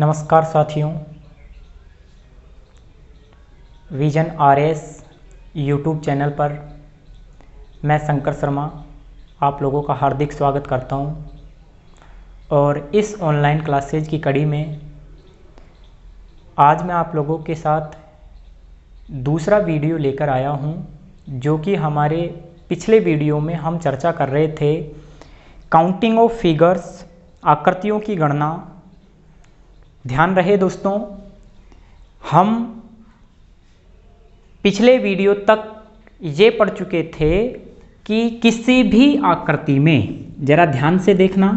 नमस्कार साथियों, vision RS YouTube channel पर मैं शंकर शर्मा आप लोगों का हार्दिक स्वागत करता हूं। और इस ऑनलाइन क्लासेज की कड़ी में आज मैं आप लोगों के साथ दूसरा वीडियो लेकर आया हूं, जो कि हमारे पिछले वीडियो में हम चर्चा कर रहे थे काउंटिंग ऑफ फिगर्स, आकृतियों की गणना। ध्यान रहे दोस्तों, हम पिछले वीडियो तक ये पढ़ चुके थे कि किसी भी आकृति में, जरा ध्यान से देखना,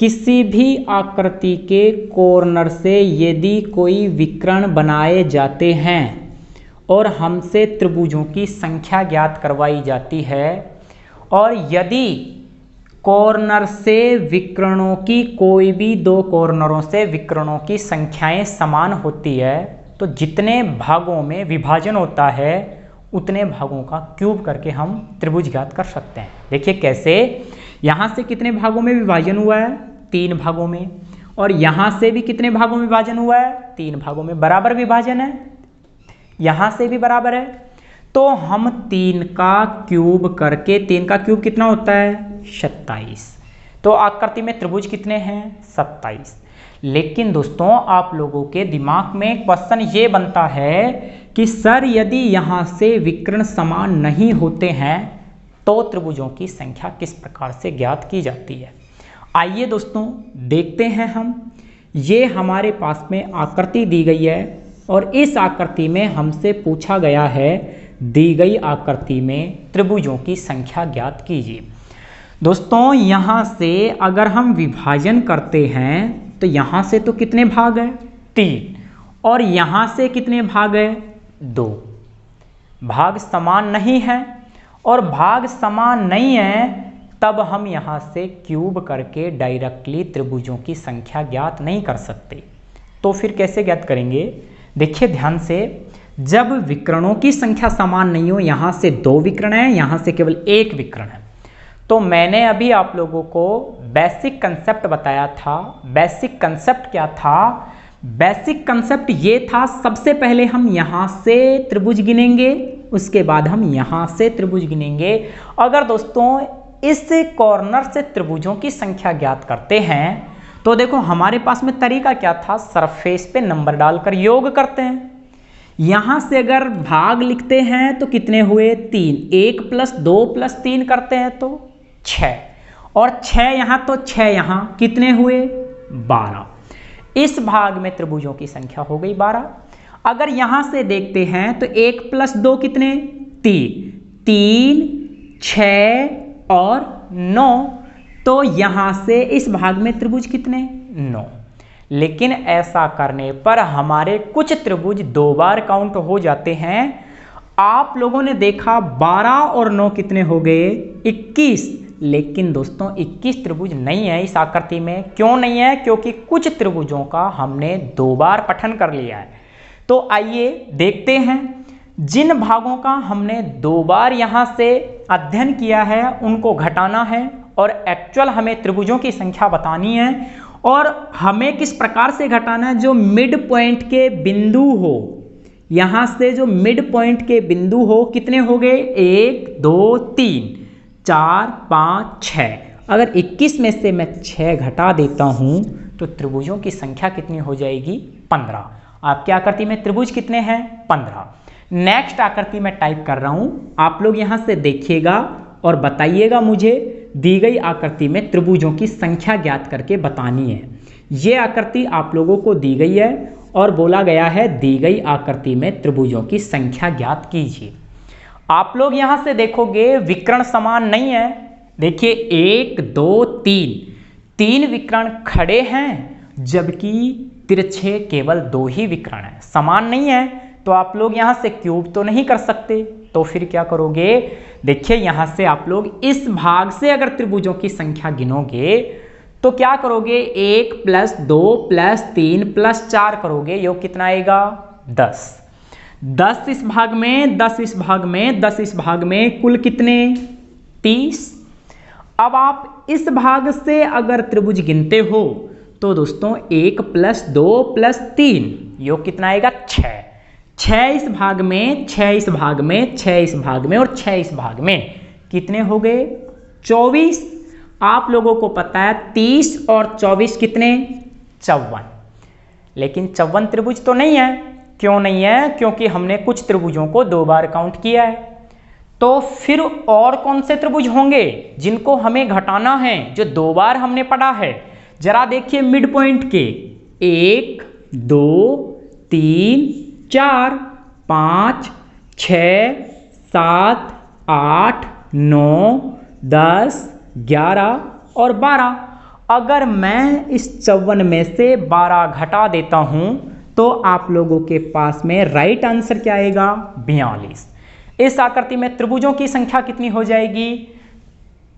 किसी भी आकृति के कॉर्नर से यदि कोई विकर्ण बनाए जाते हैं और हमसे त्रिभुजों की संख्या ज्ञात करवाई जाती है, और यदि कॉर्नर से विकर्णों की कोई भी दो कॉर्नरों से विकर्णों की संख्याएं समान होती है, तो जितने भागों में विभाजन होता है उतने भागों का क्यूब करके हम त्रिभुज ज्ञात कर सकते हैं। देखिए कैसे, यहाँ से कितने भागों में विभाजन हुआ है? 3 भागों में। और यहाँ से भी कितने भागों में विभाजन हुआ है? 3 भागों में। बराबर विभाजन है, यहाँ से भी बराबर है, तो हम 3 का क्यूब करके, 3 का क्यूब कितना होता है? 27। तो आकृति में त्रिभुज कितने हैं? 27। लेकिन दोस्तों, आप लोगों के दिमाग में क्वेश्चन ये बनता है कि सर यदि यहाँ से विकर्ण समान नहीं होते हैं तो त्रिभुजों की संख्या किस प्रकार से ज्ञात की जाती है? आइए दोस्तों देखते हैं हम। ये हमारे पास में आकृति दी गई है और इस आकृति में हमसे पूछा गया है, दी गई आकृति में त्रिभुजों की संख्या ज्ञात कीजिए। दोस्तों, यहाँ से अगर हम विभाजन करते हैं तो यहाँ से तो कितने भाग हैं? 3। और यहाँ से कितने भाग हैं? 2। भाग समान नहीं है, और भाग समान नहीं है तब हम यहाँ से क्यूब करके डायरेक्टली त्रिभुजों की संख्या ज्ञात नहीं कर सकते। तो फिर कैसे ज्ञात करेंगे? देखिए ध्यान से, जब विकर्णों की संख्या समान नहीं हो, यहाँ से 2 विकर्ण है, यहाँ से केवल 1 विकर्ण है, तो मैंने अभी आप लोगों को बेसिक कंसेप्ट बताया था। बेसिक कंसेप्ट क्या था? बेसिक कंसेप्ट ये था, सबसे पहले हम यहाँ से त्रिभुज गिनेंगे, उसके बाद हम यहाँ से त्रिभुज गिनेंगे। अगर दोस्तों इस कॉर्नर से त्रिभुजों की संख्या ज्ञात करते हैं तो देखो हमारे पास में तरीका क्या था, सरफेस पे नंबर डालकर योग करते हैं। यहाँ से अगर भाग लिखते हैं तो कितने हुए? 3। 1 + 2 + 3 करते हैं तो 6, और 6 यहाँ तो 6 यहाँ, कितने हुए? 12। इस भाग में त्रिभुजों की संख्या हो गई 12। अगर यहाँ से देखते हैं तो 1 + 2 कितने? 3, 6 और 9, तो यहाँ से इस भाग में त्रिभुज कितने? 9। लेकिन ऐसा करने पर हमारे कुछ त्रिभुज 2 बार काउंट हो जाते हैं। आप लोगों ने देखा 12 और 9 कितने हो गए? 21। लेकिन दोस्तों 21 त्रिभुज नहीं है इस आकृति में। क्यों नहीं है? क्योंकि कुछ त्रिभुजों का हमने 2 बार पठन कर लिया है। तो आइए देखते हैं, जिन भागों का हमने 2 बार यहाँ से अध्ययन किया है उनको घटाना है, और एक्चुअल हमें त्रिभुजों की संख्या बतानी है। और हमें किस प्रकार से घटाना है? जो मिड पॉइंट के बिंदु हो, यहाँ से जो मिड पॉइंट के बिंदु हो, कितने हो गए? 1 2 3 4 5 6। अगर 21 में से मैं 6 घटा देता हूं तो त्रिभुजों की संख्या कितनी हो जाएगी? 15। आपकी आकृति में त्रिभुज कितने हैं? 15। नेक्स्ट आकृति में टाइप कर रहा हूं, आप लोग यहां से देखिएगा और बताइएगा मुझे, दी गई आकृति में त्रिभुजों की संख्या ज्ञात करके बतानी है। यह आकृति आप लोगों को दी गई है और बोला गया है दी गई आकृति में त्रिभुजों की संख्या ज्ञात कीजिए। आप लोग यहां से देखोगे विकर्ण समान नहीं है। देखिए 1 2 3 विकर्ण खड़े हैं, जबकि तिरछे केवल 2 ही विकर्ण हैं, समान नहीं है। तो आप लोग यहां से क्यूब तो नहीं कर सकते, तो फिर क्या करोगे? देखिए यहां से आप लोग इस भाग से अगर त्रिभुजों की संख्या गिनोगे तो क्या करोगे? 1 + 2 + 3 + 4 करोगे, योग कितना आएगा? 10। 10 इस भाग में, 10 इस भाग में, 10 इस भाग में, कुल कितने? 30। अब आप इस भाग से अगर त्रिभुज गिनते हो तो दोस्तों 1 + 2 + 3 योग कितना आएगा 6। 6 इस भाग में, 6 इस भाग में, 6 इस भाग में और 6 इस भाग में कितने हो गए 24। आप लोगों को पता है 30 और 24 कितने 54, लेकिन 54 त्रिभुज तो नहीं है। क्यों नहीं है? क्योंकि हमने कुछ त्रिभुजों को 2 बार काउंट किया है। तो फिर और कौन से त्रिभुज होंगे जिनको हमें घटाना है, जो 2 बार हमने पढ़ा है? जरा देखिए मिड पॉइंट के 1 2 3 4 5 6 7 8 9 10 11 और 12। अगर मैं इस 54 में से 12 घटा देता हूं तो आप लोगों के पास में राइट आंसर क्या आएगा 42। इस आकृति में त्रिभुजों की संख्या कितनी हो जाएगी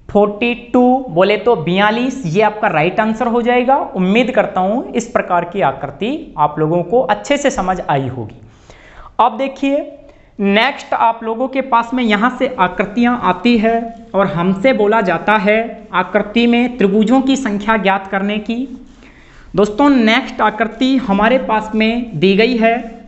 42, बोले तो 42। ये आपका राइट आंसर हो जाएगा। उम्मीद करता हूं इस प्रकार की आकृति आप लोगों को अच्छे से समझ आई होगी। अब देखिए नेक्स्ट आप लोगों के पास में यहां से आकृतियां आती है और हमसे बोला जाता है आकृति में त्रिभुजों की संख्या ज्ञात करने की। दोस्तों नेक्स्ट आकृति हमारे पास में दी गई है।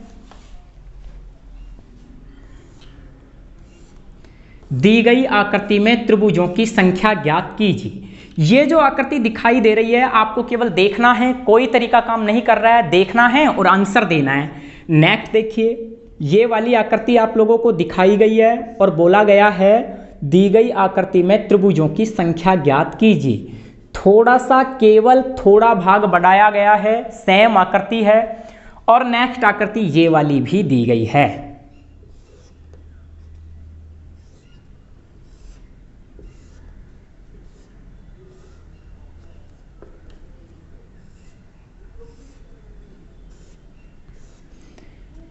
दी गई आकृति में त्रिभुजों की संख्या ज्ञात कीजिए। ये जो आकृति दिखाई दे रही है आपको केवल देखना है, कोई तरीका काम नहीं कर रहा है, देखना है और आंसर देना है। नेक्स्ट देखिए ये वाली आकृति आप लोगों को दिखाई गई है और बोला गया है दी गई आकृति में त्रिभुजों की संख्या ज्ञात कीजिए। थोड़ा सा केवल थोड़ा भाग बढ़ाया गया है, सेम आकृति है। और नेक्स्ट आकृति ये वाली भी दी गई है।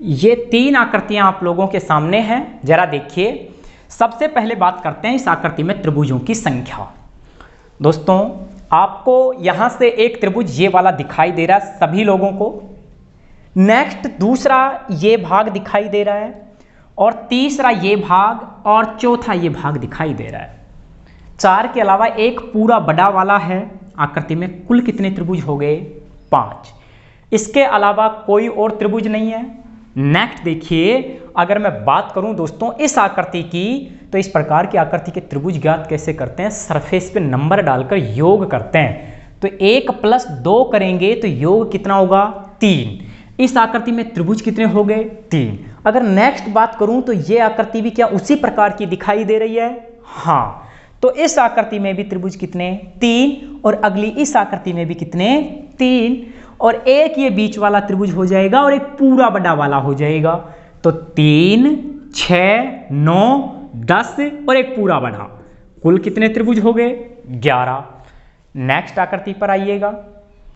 ये 3 आकृतियां आप लोगों के सामने हैं। जरा देखिए सबसे पहले बात करते हैं इस आकृति में त्रिभुजों की संख्या। दोस्तों आपको यहां से एक त्रिभुज ये वाला दिखाई दे रहा है सभी लोगों को। नेक्स्ट दूसरा ये भाग दिखाई दे रहा है और तीसरा ये भाग और चौथा ये भाग दिखाई दे रहा है। 4 के अलावा एक पूरा बड़ा वाला है। आकृति में कुल कितने त्रिभुज हो गए 5। इसके अलावा कोई और त्रिभुज नहीं है। नेक्स्ट देखिए अगर मैं बात करूं दोस्तों इस आकृति की, तो इस प्रकार की आकृति के त्रिभुज ज्ञात कैसे करते हैं? सरफेस पे नंबर डालकर योग करते हैं। तो 1 + 2 करेंगे तो योग कितना होगा 3। इस आकृति में त्रिभुज कितने हो गए 3। अगर नेक्स्ट बात करूं तो ये आकृति भी क्या उसी प्रकार की दिखाई दे रही है? हाँ, तो इस आकृति में भी त्रिभुज कितने 3 और अगली इस आकृति में भी कितने 3 और एक ये बीच वाला त्रिभुज हो जाएगा और एक पूरा बड़ा वाला हो जाएगा। तो 3 6 9 10 और एक पूरा बड़ा, कुल कितने त्रिभुज हो गए 11। नेक्स्ट आकृति पर आइएगा।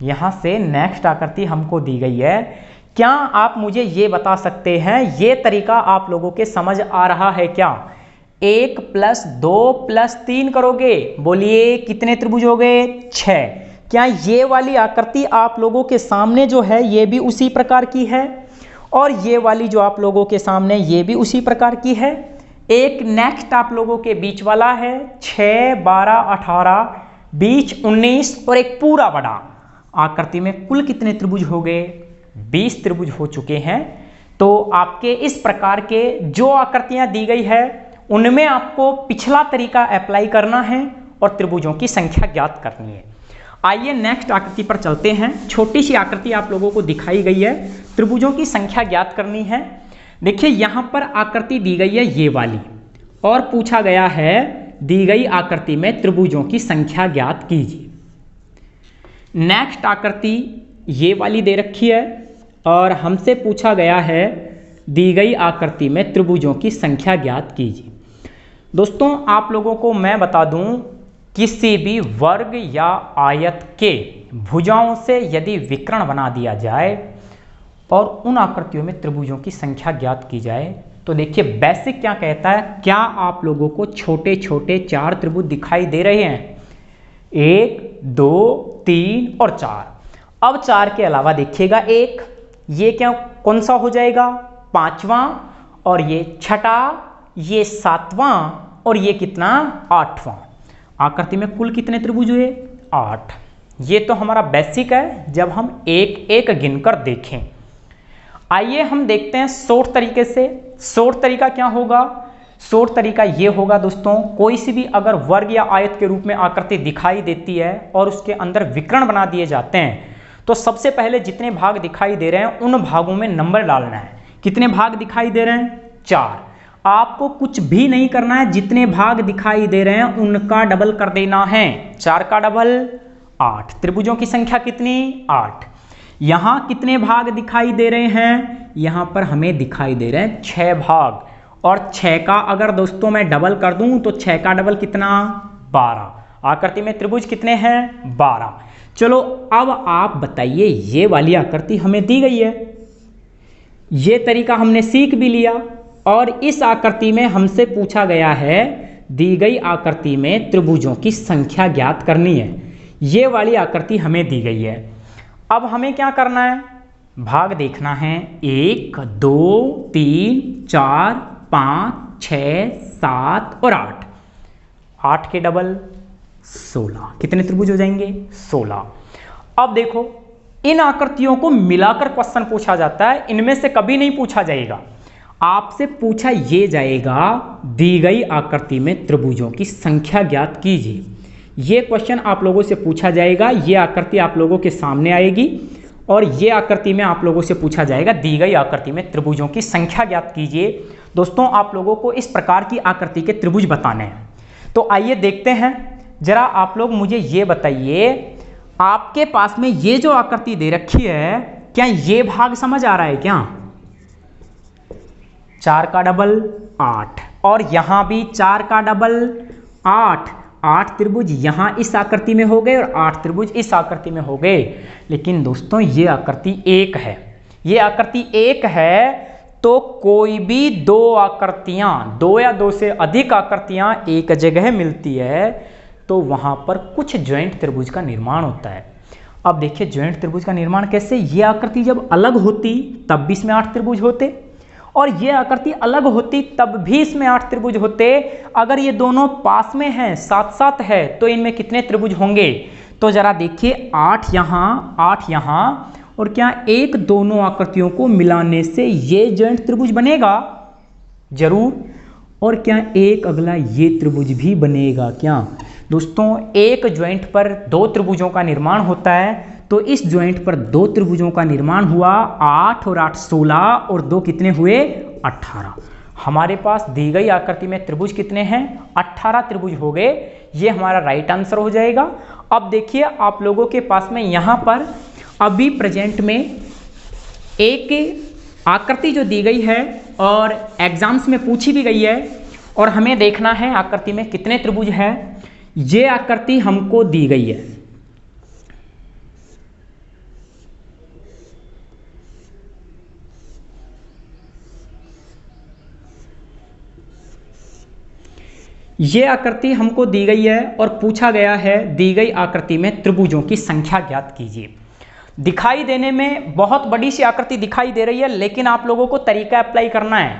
यहां से नेक्स्ट आकृति हमको दी गई है। क्या आप मुझे ये बता सकते हैं ये तरीका आप लोगों के समझ आ रहा है क्या? 1 + 2 + 3 करोगे, बोलिए कितने त्रिभुज हो गए 6। क्या ये वाली आकृति आप लोगों के सामने जो है ये भी उसी प्रकार की है और ये वाली जो आप लोगों के सामने ये भी उसी प्रकार की है। एक नेक्स्ट आप लोगों के बीच वाला है 6 12 18 बीच 19 और एक पूरा बड़ा। आकृति में कुल कितने त्रिभुज हो गए 20 त्रिभुज हो चुके हैं। तो आपके इस प्रकार के जो आकृतियां दी गई है उनमें आपको पिछला तरीका अप्लाई करना है और त्रिभुजों की संख्या ज्ञात करनी है। आइए नेक्स्ट आकृति पर चलते हैं। छोटी सी आकृति आप लोगों को दिखाई गई है, त्रिभुजों की संख्या ज्ञात करनी है। देखिए यहां पर आकृति दी गई है ये वाली और पूछा गया है दी गई आकृति में त्रिभुजों की संख्या ज्ञात कीजिए। नेक्स्ट आकृति ये वाली दे रखी है और हमसे पूछा गया है दी गई आकृति में त्रिभुजों की संख्या ज्ञात कीजिए। दोस्तों आप लोगों को मैं बता दूं किसी भी वर्ग या आयत के भुजाओं से यदि विकर्ण बना दिया जाए और उन आकृतियों में त्रिभुजों की संख्या ज्ञात की जाए तो देखिए बेसिक क्या कहता है। क्या आप लोगों को छोटे छोटे 4 त्रिभुज दिखाई दे रहे हैं? 1 2 3 और 4। अब 4 के अलावा देखिएगा एक, ये क्या कौन सा हो जाएगा 5वां और ये 6ठा, ये 7वां और ये कितना 8वां। आकृति में कुल कितने त्रिभुज हुए 8। ये तो हमारा बेसिक है, जब हम एक एक गिनकर देखें। आइए हम देखते हैं शॉर्ट तरीके से। शॉर्ट तरीका क्या होगा? शॉर्ट तरीका ये होगा दोस्तों, कोई सी भी अगर वर्ग या आयत के रूप में आकृति दिखाई देती है और उसके अंदर विकर्ण बना दिए जाते हैं, तो सबसे पहले जितने भाग दिखाई दे रहे हैं उन भागों में नंबर डालना है। कितने भाग दिखाई दे रहे हैं? 4। आपको कुछ भी नहीं करना है, जितने भाग दिखाई दे रहे हैं उनका डबल कर देना है। 4 का डबल 8। त्रिभुजों की संख्या कितनी? 8। यहां कितने भाग दिखाई दे रहे हैं? यहां पर हमें दिखाई दे रहे हैं 6 भाग, और 6 का अगर दोस्तों मैं डबल कर दूं तो 6 का डबल कितना? 12। आकृति में त्रिभुज कितने हैं? 12। चलो अब आप बताइए, ये वाली आकृति हमें दी गई है, ये तरीका हमने सीख भी लिया, और इस आकृति में हमसे पूछा गया है दी गई आकृति में त्रिभुजों की संख्या ज्ञात करनी है। ये वाली आकृति हमें दी गई है। अब हमें क्या करना है? भाग देखना है। 1 2 3 4 5 6 7 और 8। 8 के डबल 16। कितने त्रिभुज हो जाएंगे? 16। अब देखो, इन आकृतियों को मिलाकर क्वेश्चन पूछा जाता है, इनमें से कभी नहीं पूछा जाएगा। आपसे पूछा ये जाएगा दी गई आकृति में त्रिभुजों की संख्या ज्ञात कीजिए। ये क्वेश्चन आप लोगों से पूछा जाएगा। ये आकृति आप लोगों के सामने आएगी और ये आकृति में आप लोगों से पूछा जाएगा दी गई आकृति में त्रिभुजों की संख्या ज्ञात कीजिए। दोस्तों, आप लोगों को इस प्रकार की आकृति के त्रिभुज बताने हैं। तो आइए देखते हैं। जरा आप लोग मुझे ये बताइए, आपके पास में ये जो आकृति दे रखी है, क्या ये भाग समझ आ रहा है क्या? 4 का डबल 8, और यहां भी 4 का डबल 8। 8 त्रिभुज यहां इस आकृति में हो गए और 8 त्रिभुज इस आकृति में हो गए। लेकिन दोस्तों, ये आकृति एक है। ये आकृति एक है, तो कोई भी दो आकृतियां, 2 या 2 से अधिक आकृतियां एक जगह मिलती है तो वहां पर कुछ ज्वाइंट त्रिभुज का निर्माण होता है। अब देखिए ज्वाइंट त्रिभुज का निर्माण कैसे? ये आकृति जब अलग होती तब भी इसमें 8 त्रिभुज होते, और ये आकृति अलग होती तब भी इसमें 8 त्रिभुज होते। अगर ये दोनों पास में हैं, साथ साथ है, तो इनमें कितने त्रिभुज होंगे? तो जरा देखिए, 8 यहाँ 8 यहाँ, और क्या एक दोनों आकृतियों को मिलाने से ये ज्वाइंट त्रिभुज बनेगा? जरूर। और क्या एक अगला ये त्रिभुज भी बनेगा क्या? दोस्तों, एक ज्वाइंट पर 2 त्रिभुजों का निर्माण होता है, तो इस ज्वाइंट पर 2 त्रिभुजों का निर्माण हुआ। 8 और 8 16, और 2 कितने हुए? 18। हमारे पास दी गई आकृति में त्रिभुज कितने हैं? 18 त्रिभुज हो गए। ये हमारा राइट आंसर हो जाएगा। अब देखिए, आप लोगों के पास में यहाँ पर अभी प्रेजेंट में एक आकृति जो दी गई है और एग्जाम्स में पूछी भी गई है, और हमें देखना है आकृति में कितने त्रिभुज है। ये आकृति हमको दी गई है। ये आकृति हमको दी गई है और पूछा गया है दी गई आकृति में त्रिभुजों की संख्या ज्ञात कीजिए। दिखाई देने में बहुत बड़ी सी आकृति दिखाई दे रही है, लेकिन आप लोगों को तरीका अप्लाई करना है,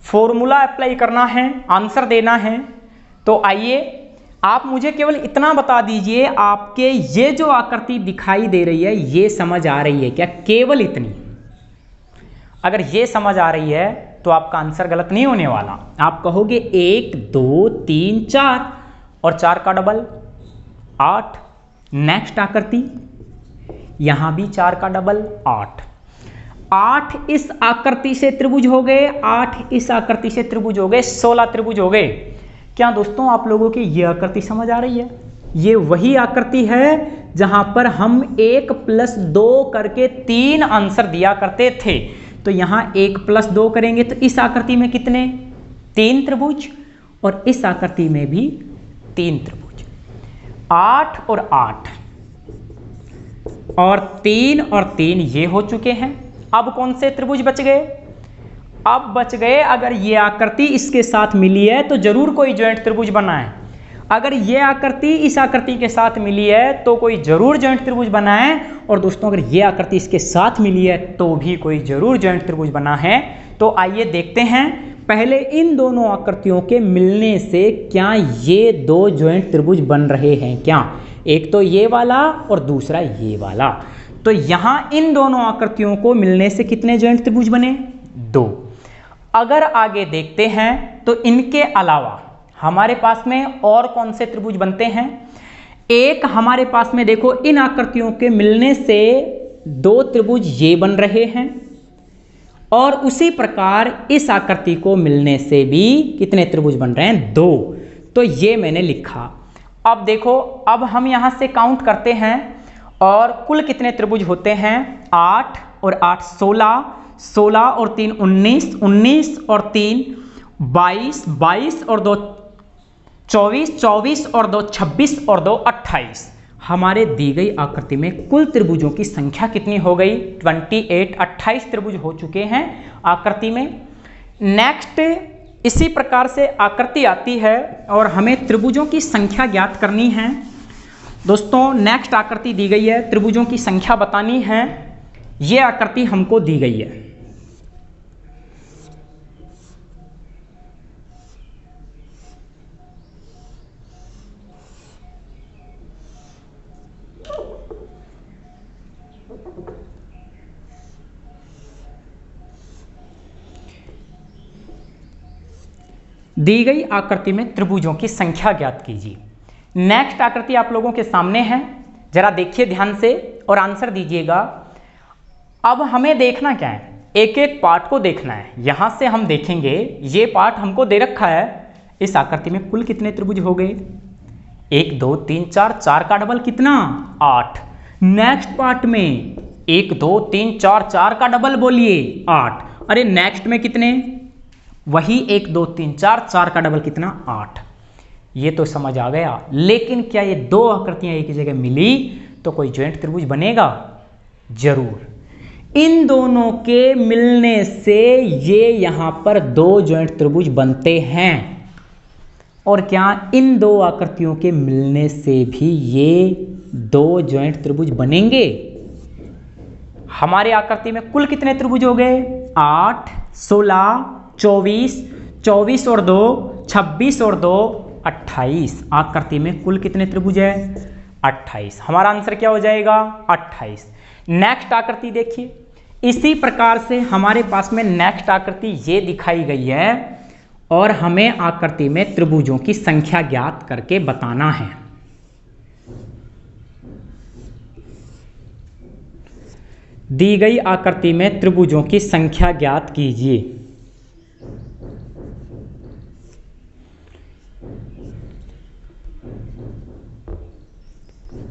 फॉर्मूला अप्लाई करना है, आंसर देना है। तो आइए, आप मुझे केवल इतना बता दीजिए, आपके ये जो आकृति दिखाई दे रही है ये समझ आ रही है क्या? केवल इतनी। अगर ये समझ आ रही है तो आपका आंसर गलत नहीं होने वाला। आप कहोगे 1 2 3 4, और 4 का डबल 8। नेक्स्ट आकृति, यहां भी 4 का डबल 8। 8 इस आकृति से त्रिभुज हो गए, 8 इस आकृति से त्रिभुज हो गए, 16 त्रिभुज हो गए। क्या दोस्तों, आप लोगों की ये आकृति समझ आ रही है? ये वही आकृति है जहां पर हम 1 + 2 करके 3 आंसर दिया करते थे। तो यहां 1 + 2 करेंगे तो इस आकृति में कितने? 3 त्रिभुज, और इस आकृति में भी 3 त्रिभुज। 8 और 8, और 3 और 3 ये हो चुके हैं। अब कौन से त्रिभुज बच गए? अब बच गए, अगर ये आकृति इसके साथ मिली है तो जरूर कोई ज्वाइंट त्रिभुज बना है। अगर ये आकृति इस आकृति के साथ मिली है तो कोई जरूर ज्वाइंट त्रिभुज बना है, और दोस्तों अगर ये आकृति इसके साथ मिली है तो भी कोई जरूर ज्वाइंट त्रिभुज बना है। तो आइए देखते हैं पहले इन दोनों आकृतियों के मिलने से क्या ये दो ज्वाइंट त्रिभुज बन रहे हैं क्या? एक तो ये वाला और दूसरा ये वाला। तो यहां इन दोनों आकृतियों को मिलने से कितने ज्वाइंट त्रिभुज बने? 2। अगर आगे देखते हैं तो इनके अलावा हमारे पास में और कौन से त्रिभुज बनते हैं? एक हमारे पास में देखो इन आकृतियों के मिलने से 2 त्रिभुज ये बन रहे हैं और उसी प्रकार इस आकृति को मिलने से भी कितने त्रिभुज बन रहे हैं? 2। तो ये मैंने लिखा। अब देखो, अब हम यहां से काउंट करते हैं और कुल कितने त्रिभुज होते हैं? 8 और 8 16, 16 और 3 19, 19 और 3 22, 22 और 2 24, 24 और 2 26 और 2 28। हमारे दी गई आकृति में कुल त्रिभुजों की संख्या कितनी हो गई? 28, 28 त्रिभुज हो चुके हैं आकृति में। नेक्स्ट इसी प्रकार से आकृति आती है और हमें त्रिभुजों की संख्या ज्ञात करनी है। दोस्तों नेक्स्ट आकृति दी गई है, त्रिभुजों की संख्या बतानी है। यह आकृति हमको दी गई है। दी गई आकृति में त्रिभुजों की संख्या ज्ञात कीजिए। नेक्स्ट आकृति आप लोगों के सामने है, जरा देखिए ध्यान से और आंसर दीजिएगा। अब हमें देखना क्या है? एक एक पार्ट को देखना है। यहां से हम देखेंगे, ये पार्ट हमको दे रखा है। इस आकृति में कुल कितने त्रिभुज हो गए? 1 2 3 4, 4 का डबल कितना? 8। नेक्स्ट पार्ट में 1 2 3 4, 4 का डबल बोलिए 8। अरे नेक्स्ट में कितने? वही 1 2 3 4, 4 का डबल कितना? 8। ये तो समझ आ गया। लेकिन क्या ये दो आकृतियां एक ही जगह मिली तो कोई ज्वाइंट त्रिभुज बनेगा? जरूर। इन दोनों के मिलने से ये यहां पर 2 ज्वाइंट त्रिभुज बनते हैं। और क्या इन दो आकृतियों के मिलने से भी ये 2 ज्वाइंट त्रिभुज बनेंगे? हमारे आकृति में कुल कितने त्रिभुज हो गए? 8 16 24, 24 और 2 26 और 2 28। आकृति में कुल कितने त्रिभुज है? 28। हमारा आंसर क्या हो जाएगा? 28। नेक्स्ट आकृति देखिए। इसी प्रकार से हमारे पास में नेक्स्ट आकृति ये दिखाई गई है और हमें आकृति में त्रिभुजों की संख्या ज्ञात करके बताना है। दी गई आकृति में त्रिभुजों की संख्या ज्ञात कीजिए।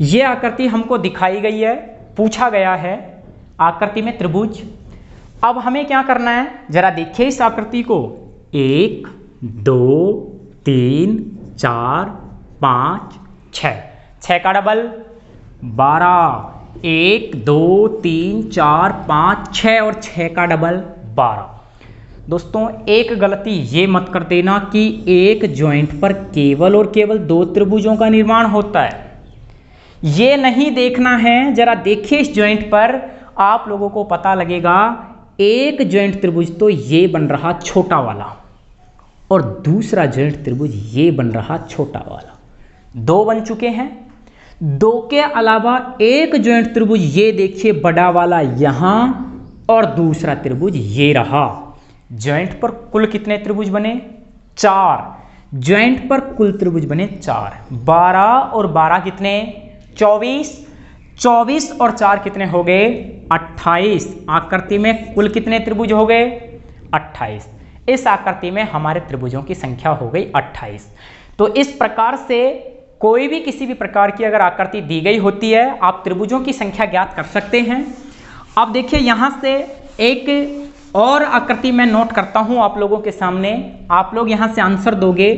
यह आकृति हमको दिखाई गई है, पूछा गया है आकृति में त्रिभुज। अब हमें क्या करना है? जरा देखिए इस आकृति को। 1 2 3 4 5 6, 6 का डबल 12। 1 2 3 4 5 6 और 6 का डबल 12। दोस्तों एक गलती ये मत कर देना कि एक ज्वाइंट पर केवल और केवल 2 त्रिभुजों का निर्माण होता है। ये नहीं देखना है। जरा देखिए इस ज्वाइंट पर, आप लोगों को पता लगेगा एक ज्वाइंट त्रिभुज तो ये बन रहा छोटा वाला और दूसरा ज्वाइंट त्रिभुज ये बन रहा छोटा वाला। 2 बन चुके हैं। 2 के अलावा एक ज्वाइंट त्रिभुज ये देखिए बड़ा वाला यहां और दूसरा त्रिभुज ये रहा। ज्वाइंट पर कुल कितने त्रिभुज बने? 4। ज्वाइंट पर कुल त्रिभुज बने 4। 12 और 12 कितने? 24। 24 और 4 कितने हो गए? 28। आकृति में कुल कितने त्रिभुज हो गए? 28। इस आकृति में हमारे त्रिभुजों की संख्या हो गई 28। तो इस प्रकार से कोई भी किसी भी प्रकार की अगर आकृति दी गई होती है, आप त्रिभुजों की संख्या ज्ञात कर सकते हैं। अब देखिए यहां से एक और आकृति मैं नोट करता हूं आप लोगों के सामने। आप लोग यहां से आंसर दोगे।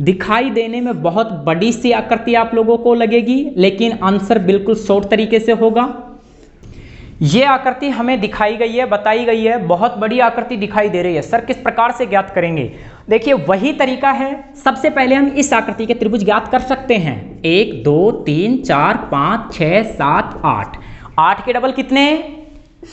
दिखाई देने में बहुत बड़ी सी आकृति आप लोगों को लगेगी, लेकिन आंसर बिल्कुल शॉर्ट तरीके से होगा। यह आकृति हमें दिखाई गई है, बताई गई है, बहुत बड़ी आकृति दिखाई दे रही है। सर किस प्रकार से ज्ञात करेंगे? देखिए वही तरीका है। सबसे पहले हम इस आकृति के त्रिभुज ज्ञात कर सकते हैं। 1 2 3 4 5 6 7 8। 8 के डबल कितने?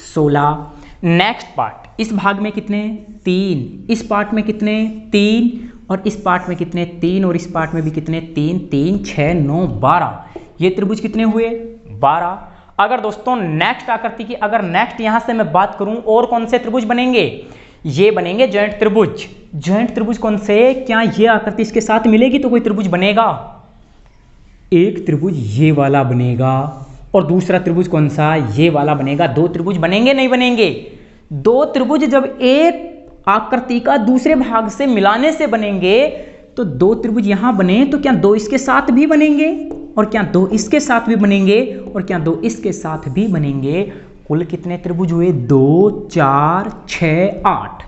16। नेक्स्ट पार्ट, इस भाग में कितने 3, इस पार्ट में कितने 3, और इस पार्ट में कितने 3, और इस पार्ट में भी कितने 3, 3 6 9 12, ये त्रिभुज कितने हुए 12। अगर दोस्तों नेक्स्ट आकृति की अगर नेक्स्ट यहां से मैं बात करूं और कौन से त्रिभुज बनेंगे, ये बनेंगे जॉइंट त्रिभुज। जॉइंट त्रिभुज कौन से, क्या ये आकृति इसके साथ मिलेगी तो कोई त्रिभुज बनेगा, एक त्रिभुज ये वाला बनेगा और दूसरा त्रिभुज कौन सा, ये वाला बनेगा। दो त्रिभुज बनेंगे नहीं बनेंगे, दो त्रिभुज जब एक आकृति का दूसरे भाग से मिलाने से बनेंगे तो दो त्रिभुज यहां बने तो क्या दो इसके साथ भी बनेंगे, और क्या दो इसके साथ भी बनेंगे, और क्या दो इसके साथ भी बनेंगे। कुल कितने त्रिभुज हुए 2 4 6 8।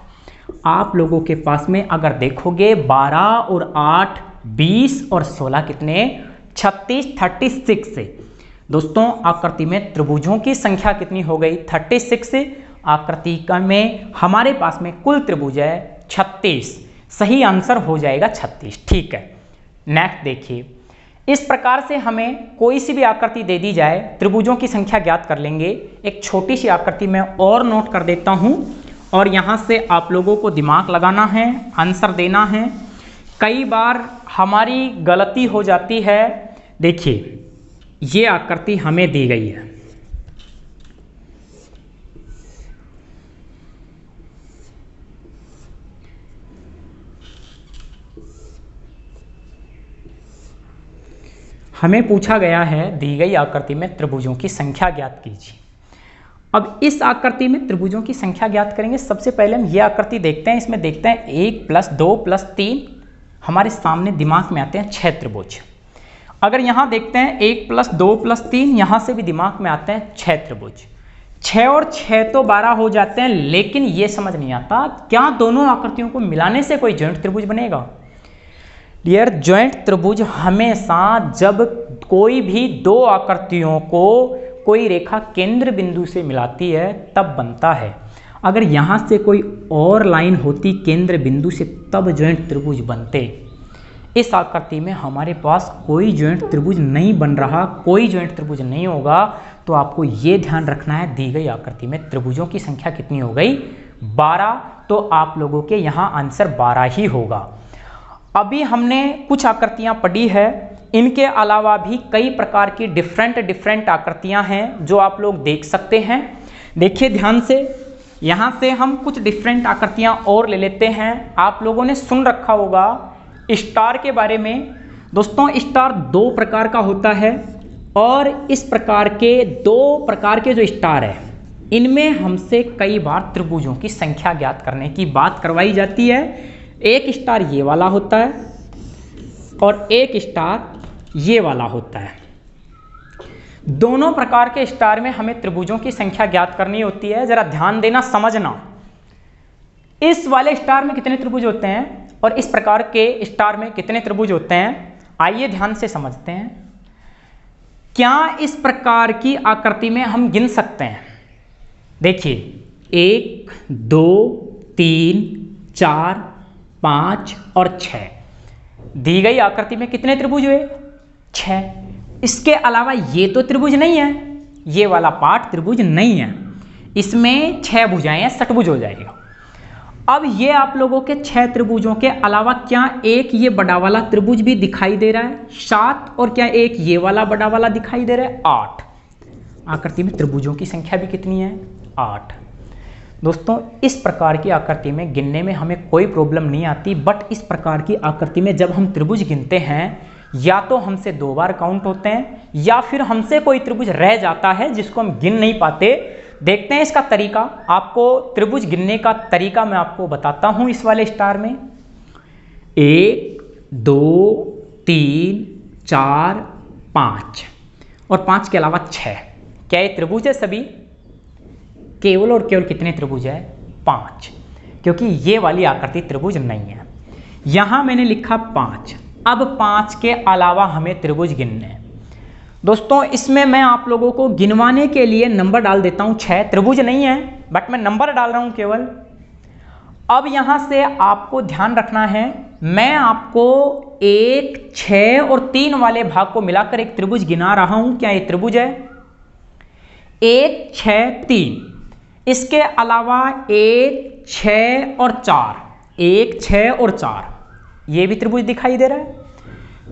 आप लोगों के पास में अगर देखोगे 12 और 8 20 और 16 कितने 36 36 से। दोस्तों आकृति में त्रिभुजों की संख्या कितनी हो गई 36 से। आकृति का में हमारे पास में कुल त्रिभुज है 36, सही आंसर हो जाएगा 36। ठीक है, नेक्स्ट देखिए, इस प्रकार से हमें कोई सी भी आकृति दे दी जाए, त्रिभुजों की संख्या ज्ञात कर लेंगे। एक छोटी सी आकृति मैं और नोट कर देता हूं और यहां से आप लोगों को दिमाग लगाना है, आंसर देना है। कई बार हमारी गलती हो जाती है। देखिए ये आकृति हमें दी गई है, हमें पूछा गया है दी गई आकृति में त्रिभुजों की संख्या ज्ञात कीजिए। अब इस आकृति में त्रिभुजों की संख्या ज्ञात करेंगे। सबसे पहले हम ये आकृति देखते हैं, इसमें देखते हैं 1 + 2 + 3, हमारे सामने दिमाग में आते हैं 6 त्रिभुज। अगर यहाँ देखते हैं 1 + 2 + 3, यहाँ से भी दिमाग में आते हैं 6 त्रिभुज। 6 और 6 तो 12 हो जाते हैं, लेकिन ये समझ नहीं आता क्या दोनों आकृतियों को मिलाने से कोई जॉइंट त्रिभुज बनेगा। डियर, जॉइंट त्रिभुज हमेशा जब कोई भी दो आकृतियों को कोई रेखा केंद्र बिंदु से मिलाती है तब बनता है। अगर यहाँ से कोई और लाइन होती केंद्र बिंदु से तब जॉइंट त्रिभुज बनते। इस आकृति में हमारे पास कोई जॉइंट त्रिभुज नहीं बन रहा, कोई जॉइंट त्रिभुज नहीं होगा। तो आपको ये ध्यान रखना है, दी गई आकृति में त्रिभुजों की संख्या कितनी हो गई 12। तो आप लोगों के यहाँ आंसर 12 ही होगा। अभी हमने कुछ आकृतियां पढ़ी है, इनके अलावा भी कई प्रकार की डिफरेंट आकृतियां हैं जो आप लोग देख सकते हैं। देखिए ध्यान से, यहाँ से हम कुछ डिफरेंट आकृतियां और ले लेते हैं। आप लोगों ने सुन रखा होगा स्टार के बारे में। दोस्तों स्टार दो प्रकार का होता है और इस प्रकार के दो प्रकार के जो स्टार है इनमें हमसे कई बार त्रिभुजों की संख्या ज्ञात करने की बात करवाई जाती है। एक स्टार ये वाला होता है और एक स्टार ये वाला होता है। दोनों प्रकार के स्टार में हमें त्रिभुजों की संख्या ज्ञात करनी होती है। जरा ध्यान देना, समझना, इस वाले स्टार में कितने त्रिभुज होते हैं और इस प्रकार के स्टार में कितने त्रिभुज होते हैं। आइए ध्यान से समझते हैं। क्या इस प्रकार की आकृति में हम गिन सकते हैं। देखिए 1 2 3 4 5 और 6, दी गई आकृति में कितने त्रिभुज हुए 6। इसके अलावा ये तो त्रिभुज नहीं है, ये वाला पार्ट त्रिभुज नहीं है, इसमें 6 भुजाएं हैं, षटभुज हो जाएगा। अब ये आप लोगों के 6 त्रिभुजों के अलावा क्या एक ये बड़ा वाला त्रिभुज भी दिखाई दे रहा है 7, और क्या एक ये वाला बड़ा वाला दिखाई दे रहा है 8। आकृति में त्रिभुजों की संख्या भी कितनी है 8। दोस्तों इस प्रकार की आकृति में गिनने में हमें कोई प्रॉब्लम नहीं आती, बट इस प्रकार की आकृति में जब हम त्रिभुज गिनते हैं या तो हमसे 2 बार काउंट होते हैं या फिर हमसे कोई त्रिभुज रह जाता है जिसको हम गिन नहीं पाते। देखते हैं इसका तरीका। आपको त्रिभुज गिनने का तरीका मैं आपको बताता हूं। इस वाले स्टार में 1 2 3 4 5 और 5 के अलावा 6, क्या ये त्रिभुज है सभी। केवल और केवल कितने त्रिभुज है 5, क्योंकि ये वाली आकृति त्रिभुज नहीं है। यहां मैंने लिखा 5। अब 5 के अलावा हमें त्रिभुज गिनने हैं। दोस्तों इसमें मैं आप लोगों को गिनवाने के लिए नंबर डाल देता हूं 6। त्रिभुज नहीं है बट मैं नंबर डाल रहा हूं केवल। अब यहां से आपको ध्यान रखना है, मैं आपको 1 6 और 3 वाले भाग को मिलाकर एक त्रिभुज गिना रहा हूं। क्या ये त्रिभुज है 1 6 3। इसके अलावा 1, 6 और 4, 1, 6 और 4 ये भी त्रिभुज दिखाई दे रहा है।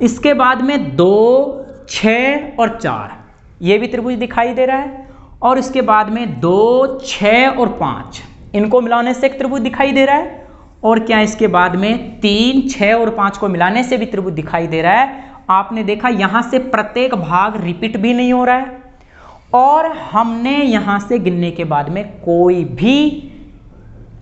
इसके बाद में 2, 6 और 4 ये भी त्रिभुज दिखाई दे रहा है। और इसके बाद में 2, 6 और 5 इनको मिलाने से एक त्रिभुज दिखाई दे रहा है। और क्या इसके बाद में 3, 6 और 5 को मिलाने से भी त्रिभुज दिखाई दे रहा है। आपने देखा यहां से प्रत्येक भाग रिपीट भी नहीं हो रहा है और हमने यहां से गिनने के बाद में कोई भी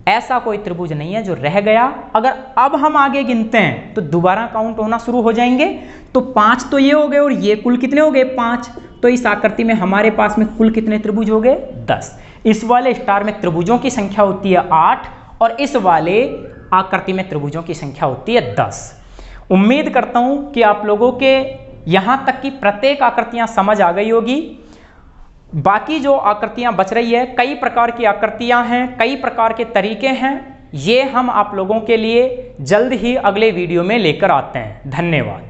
ऐसा कोई त्रिभुज नहीं है जो रह गया। अगर अब हम आगे गिनते हैं तो दोबारा काउंट होना शुरू हो जाएंगे। तो 5 तो ये हो गए और ये कुल कितने हो गए 5। तो इस आकृति में हमारे पास में कुल कितने त्रिभुज हो गए 10। इस वाले स्टार में त्रिभुजों की संख्या होती है 8 और इस वाले आकृति में त्रिभुजों की संख्या होती है 10। उम्मीद करता हूं कि आप लोगों के यहां तक की प्रत्येक आकृतियां समझ आ गई होगी। बाकी जो आकृतियां बच रही है, कई प्रकार की आकृतियां हैं, कई प्रकार के तरीके हैं, ये हम आप लोगों के लिए जल्द ही अगले वीडियो में लेकर आते हैं। धन्यवाद।